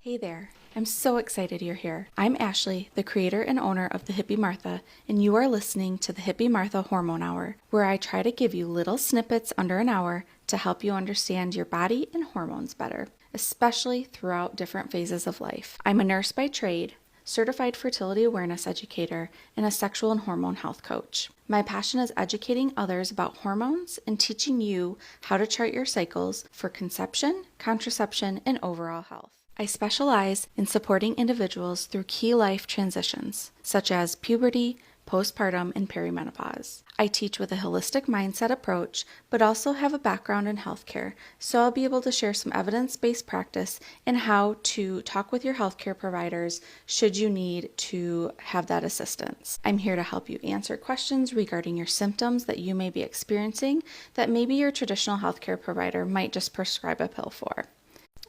Hey there, I'm so excited you're here. I'm Ashley, the creator and owner of the Hippie Martha, and you are listening to the Hippie Martha Hormone Hour, where I try to give you little snippets under an hour to help you understand your body and hormones better, especially throughout different phases of life. I'm a nurse by trade, certified fertility awareness educator, and a sexual and hormone health coach. My passion is educating others about hormones and teaching you how to chart your cycles for conception, contraception, and overall health. I specialize in supporting individuals through key life transitions, such as puberty, postpartum, and perimenopause. I teach with a holistic mindset approach, but also have a background in healthcare, so I'll be able to share some evidence-based practice and how to talk with your healthcare providers should you need to have that assistance. I'm here to help you answer questions regarding your symptoms that you may be experiencing that maybe your traditional healthcare provider might just prescribe a pill for.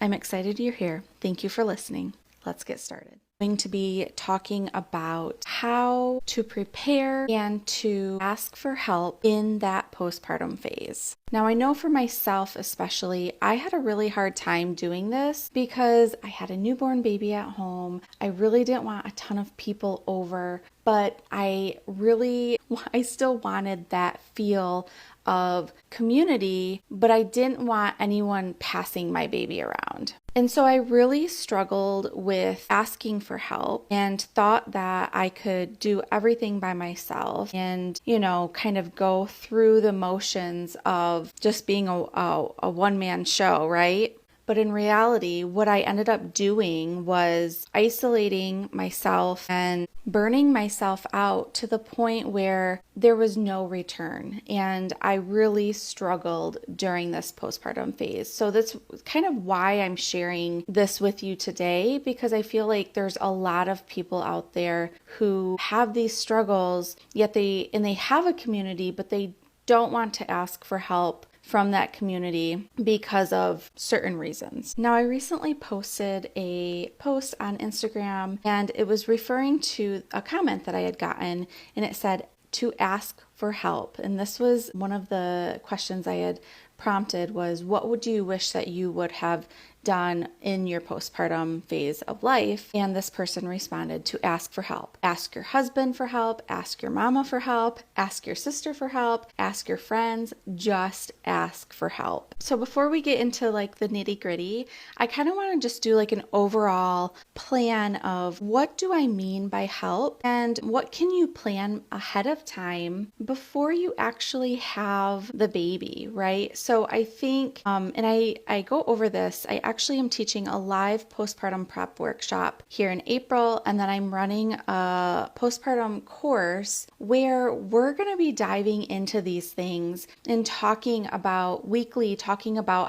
I'm excited you're here. Thank you for listening. Let's get started. I'm going to be talking about how to prepare and to ask for help in that postpartum phase. Now, I know for myself especially, I had a really hard time doing this because I had a newborn baby at home. I really didn't want a ton of people over, but I still wanted that feel of community, but I didn't want anyone passing my baby around. And so I really struggled with asking for help and thought that I could do everything by myself and, kind of go through the motions of just being a one-man show, right? But in reality, what I ended up doing was isolating myself and burning myself out to the point where there was no return. And I really struggled during this postpartum phase. So that's kind of why I'm sharing this with you today, because I feel like there's a lot of people out there who have these struggles, yet they have a community, but they don't want to ask for help from that community because of certain reasons. Now, I recently posted a post on Instagram and it was referring to a comment that I had gotten, and it said to ask for help. And this was one of the questions I had prompted was, what would you wish that you would have done in your postpartum phase of life? And this person responded to ask for help. Ask your husband for help, ask your mama for help, ask your sister for help, ask your friends, just ask for help. So before we get into the nitty gritty, I kind of want to just do an overall plan of what do I mean by help and what can you plan ahead of time before you actually have the baby, right? So I think, and I go over this, I actually am teaching a live postpartum prep workshop here in April, and then I'm running a postpartum course where we're going to be diving into these things and talking about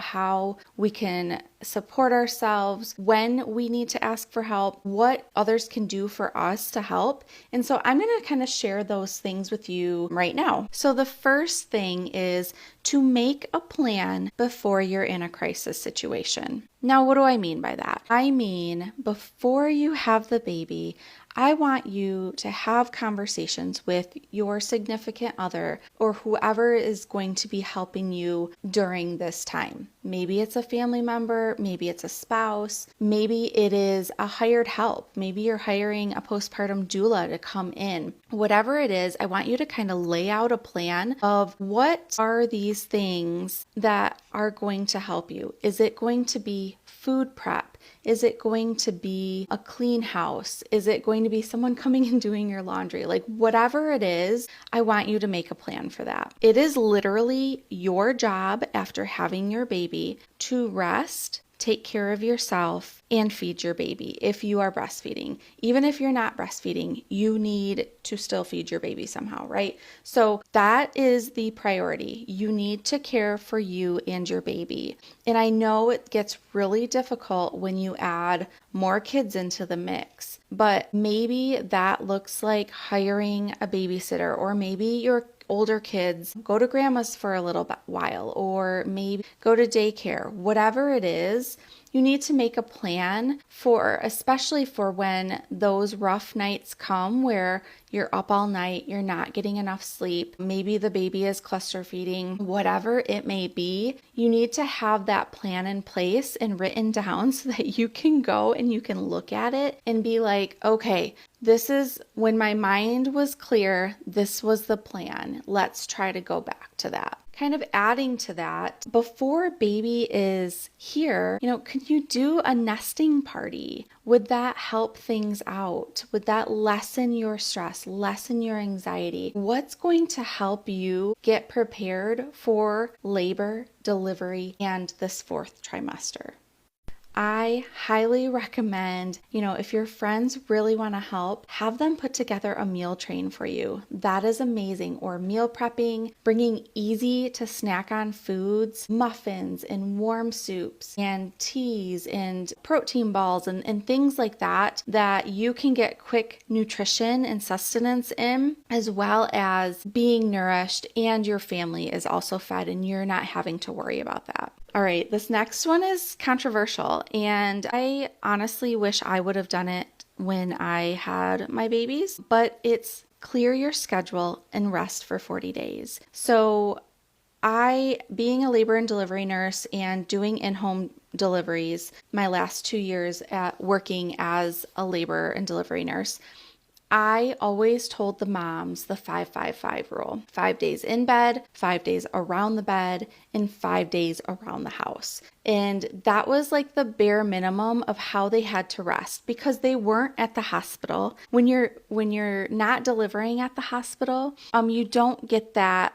how we can support ourselves, when we need to ask for help, what others can do for us to help. And so I'm going to kind of share those things with you right now. So the first thing is to make a plan before you're in a crisis situation. Now, what do I mean by that? I mean, before you have the baby, I want you to have conversations with your significant other or whoever is going to be helping you during this time. Maybe it's a family member, maybe it's a spouse, maybe it is a hired help. Maybe you're hiring a postpartum doula to come in. Whatever it is, I want you to kind of lay out a plan of what are these things that are going to help you. Is it going to be food prep? Is it going to be a clean house? Is it going to be someone coming and doing your laundry? Whatever it is, I want you to make a plan for that. It is literally your job after having your baby to rest, take care of yourself, and feed your baby if you are breastfeeding. Even if you're not breastfeeding, you need to still feed your baby somehow, right? So that is the priority. You need to care for you and your baby. And I know it gets really difficult when you add more kids into the mix, but maybe that looks like hiring a babysitter, or maybe your older kids go to grandma's for a little while, or maybe go to daycare. Whatever it is, you need to make a plan for, especially for when those rough nights come where you're up all night, you're not getting enough sleep, maybe the baby is cluster feeding, whatever it may be. You need to have that plan in place and written down so that you can go and you can look at it and be like, okay, this is when my mind was clear, this was the plan. Let's try to go back to that. Kind of adding to that, before baby is here, can you do a nesting party? Would that help things out? Would that lessen your stress, lessen your anxiety? What's going to help you get prepared for labor, delivery, and this 4th trimester? I highly recommend, if your friends really want to help, have them put together a meal train for you. That is amazing. Or meal prepping, bringing easy to snack on foods, muffins and warm soups and teas and protein balls and things like that you can get quick nutrition and sustenance in, as well as being nourished and your family is also fed and you're not having to worry about that. All right, this next one is controversial, and I honestly wish I would have done it when I had my babies, but it's clear your schedule and rest for 40 days. So being a labor and delivery nurse and doing in-home deliveries, my last 2 years at working as a labor and delivery nurse, I always told the moms the 5-5-5 rule. 5 days in bed, 5 days around the bed, and 5 days around the house. And that was like the bare minimum of how they had to rest because they weren't at the hospital. When you're not delivering at the hospital, you don't get that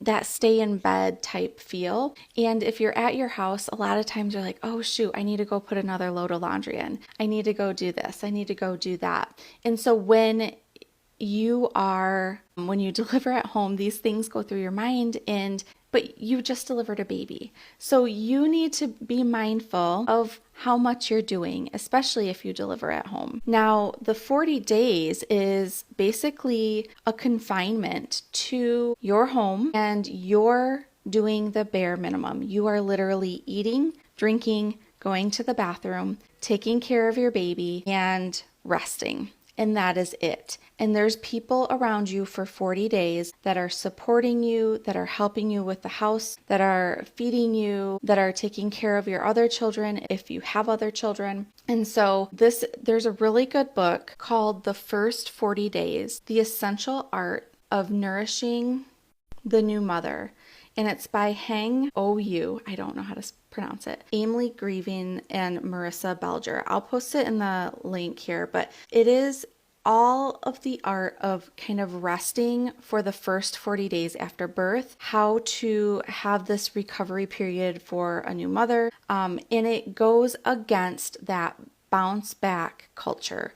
that stay in bed type feel. And if you're at your house, a lot of times you're like, oh shoot, I need to go put another load of laundry in. I need to go do this. I need to go do that. And so when you deliver at home, these things go through your mind but you just delivered a baby. So you need to be mindful of how much you're doing, especially if you deliver at home. Now, the 40 days is basically a confinement to your home and you're doing the bare minimum. You are literally eating, drinking, going to the bathroom, taking care of your baby, and resting. And that is it. And there's people around you for 40 days that are supporting you, that are helping you with the house, that are feeding you, that are taking care of your other children if you have other children. And so there's a really good book called The First 40 Days, The Essential Art of Nourishing the New Mother. And it's by Heng Ou. I don't know how to pronounce it. Emily Grieving and Marissa Belger. I'll post it in the link here, but it is all of the art of kind of resting for the first 40 days after birth, how to have this recovery period for a new mother. And it goes against that bounce back culture.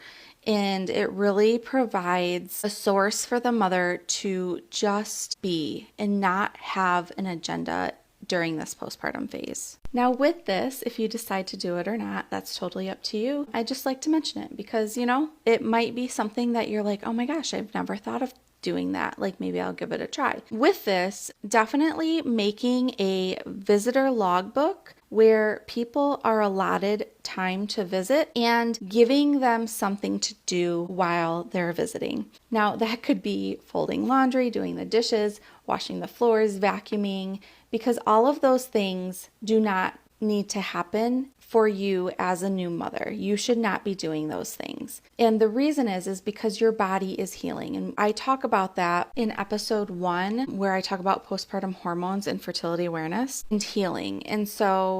And it really provides a source for the mother to just be and not have an agenda during this postpartum phase. Now with this, if you decide to do it or not, that's totally up to you. I just like to mention it because, it might be something that you're like, oh my gosh, I've never thought of doing that. Like maybe I'll give it a try. With this, definitely making a visitor logbook where people are allotted time to visit and giving them something to do while they're visiting. Now, that could be folding laundry, doing the dishes, washing the floors, vacuuming, because all of those things do not need to happen for you as a new mother. You should not be doing those things. And the reason is because your body is healing. And I talk about that in episode 1, where I talk about postpartum hormones and fertility awareness and healing. And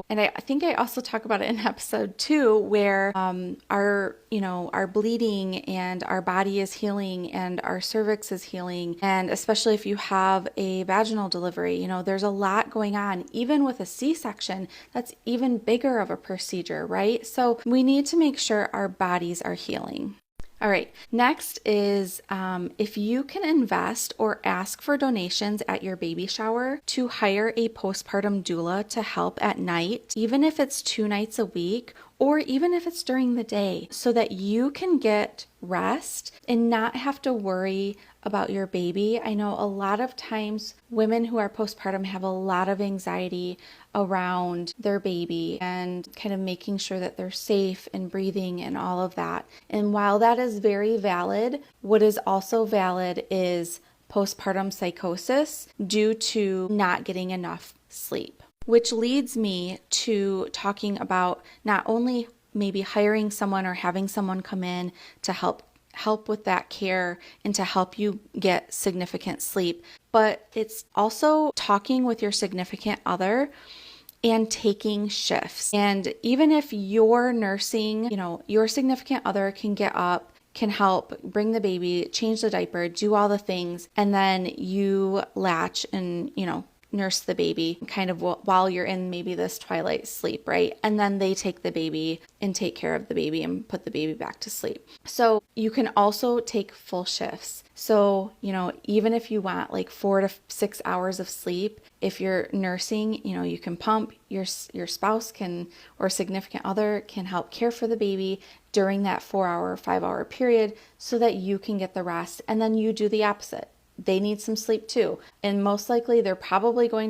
I think I also talk about it in episode 2, where our bleeding and our body is healing and our cervix is healing. And especially if you have a vaginal delivery, there's a lot going on. Even with a C-section, that's even bigger of a procedure, right? So we need to make sure our bodies are healing. All right, next is if you can invest or ask for donations at your baby shower to hire a postpartum doula to help at night, even if it's 2 nights a week or even if it's during the day, so that you can get rest and not have to worry about your baby. I know a lot of times women who are postpartum have a lot of anxiety around their baby and kind of making sure that they're safe and breathing and all of that. And while that is very valid, what is also valid is postpartum psychosis due to not getting enough sleep. Which leads me to talking about not only maybe hiring someone or having someone come in to help with that care and to help you get significant sleep, but it's also talking with your significant other and taking shifts. And even if you're nursing, your significant other can get up, can help bring the baby, change the diaper, do all the things, and then you latch and, nurse the baby kind of while you're in maybe this twilight sleep, right? And then they take the baby and take care of the baby and put the baby back to sleep. So you can also take full shifts. So, even if you want like 4 to 6 hours of sleep, if you're nursing, you can pump, your spouse can, or significant other can help care for the baby during that 4-hour, 5-hour period so that you can get the rest. And then you do the opposite. They need some sleep too. And most likely they're probably going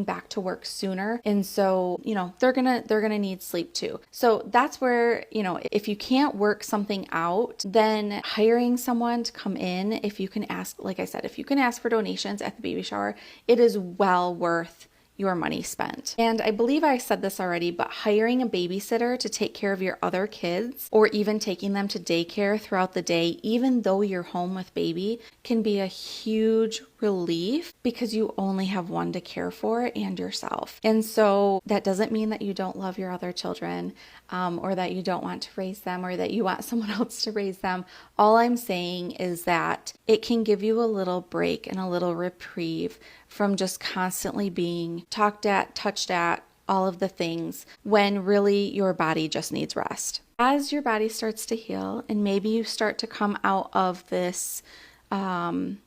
back to work sooner. And so, they're going to need sleep too. So that's where, if you can't work something out, then hiring someone to come in, if you can ask, like I said, if you can ask for donations at the baby shower, it is well worth your money spent. And I believe I said this already, but hiring a babysitter to take care of your other kids or even taking them to daycare throughout the day, even though you're home with baby, can be a huge relief because you only have one to care for and yourself. And so that doesn't mean that you don't love your other children or that you don't want to raise them or that you want someone else to raise them. All I'm saying is that it can give you a little break and a little reprieve from just constantly being talked at, touched at, all of the things when really your body just needs rest. As your body starts to heal and maybe you start to come out of this 40-day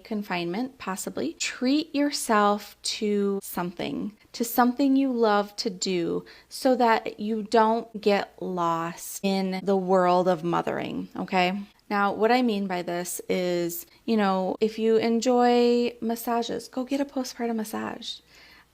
confinement, possibly, treat yourself to something you love to do so that you don't get lost in the world of mothering, okay? Now, what I mean by this is, if you enjoy massages, go get a postpartum massage.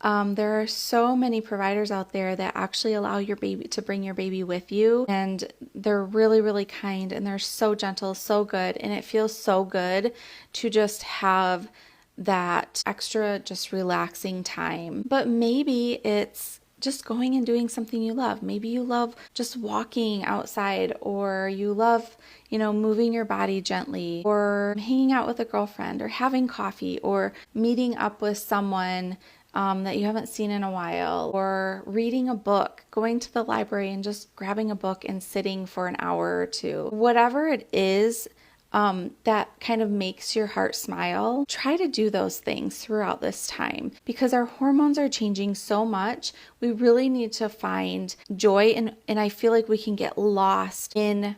There are so many providers out there that actually allow your baby to bring your baby with you, and they're really, really kind, and they're so gentle, so good, and it feels so good to just have that extra just relaxing time. But maybe it's just going and doing something you love. Maybe you love just walking outside, or you love, moving your body gently, or hanging out with a girlfriend, or having coffee, or meeting up with someone that you haven't seen in a while, or reading a book, going to the library and just grabbing a book and sitting for an hour or two. Whatever it is that kind of makes your heart smile, try to do those things throughout this time because our hormones are changing so much. We really need to find joy, and I feel like we can get lost in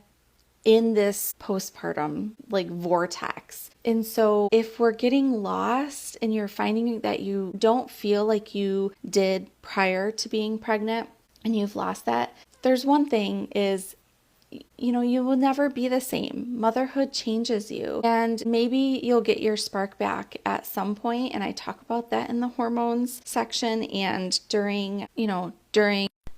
this postpartum vortex. And so if we're getting lost and you're finding that you don't feel like you did prior to being pregnant and you've lost that, there's one thing is, you will never be the same. Motherhood changes you, and maybe you'll get your spark back at some point. And I talk about that in the hormones section and during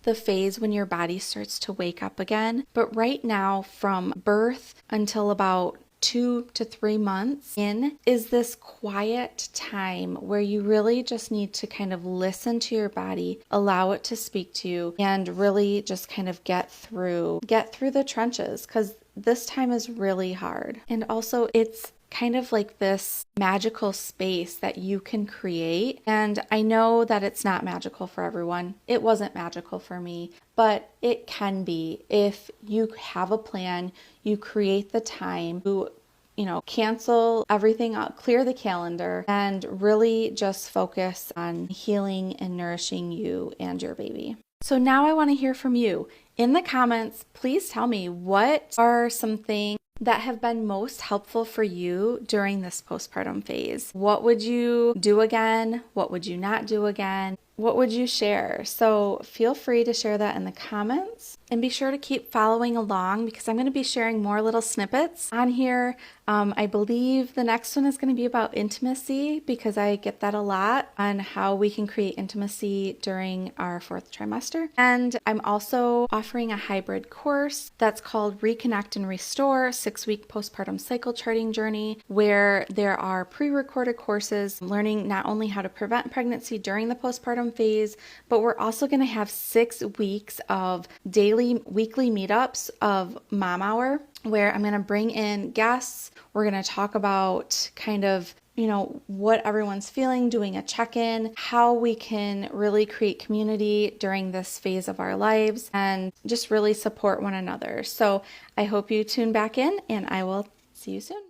the phase when your body starts to wake up again. But right now, from birth until about 2 to 3 months in, is this quiet time where you really just need to kind of listen to your body, allow it to speak to you, and really just kind of get through the trenches, because this time is really hard. And also it's kind of like this magical space that you can create. And I know that it's not magical for everyone. It wasn't magical for me, but it can be if you have a plan, you create the time, you cancel everything out, clear the calendar, and really just focus on healing and nourishing you and your baby. So now I want to hear from you. In the comments, please tell me, what are some things that have been most helpful for you during this postpartum phase? What would you do again? What would you not do again? What would you share? So feel free to share that in the comments, and be sure to keep following along because I'm going to be sharing more little snippets on here. I believe the next one is going to be about intimacy because I get that a lot on how we can create intimacy during our 4th trimester. And I'm also offering a hybrid course that's called Reconnect and Restore, 6-week postpartum cycle charting journey, where there are pre-recorded courses learning not only how to prevent pregnancy during the postpartum phase, but we're also going to have 6 weeks of weekly meetups of Mom Hour, where I'm going to bring in guests. We're going to talk about kind of, what everyone's feeling, doing a check-in, how we can really create community during this phase of our lives, and just really support one another. So I hope you tune back in, and I will see you soon.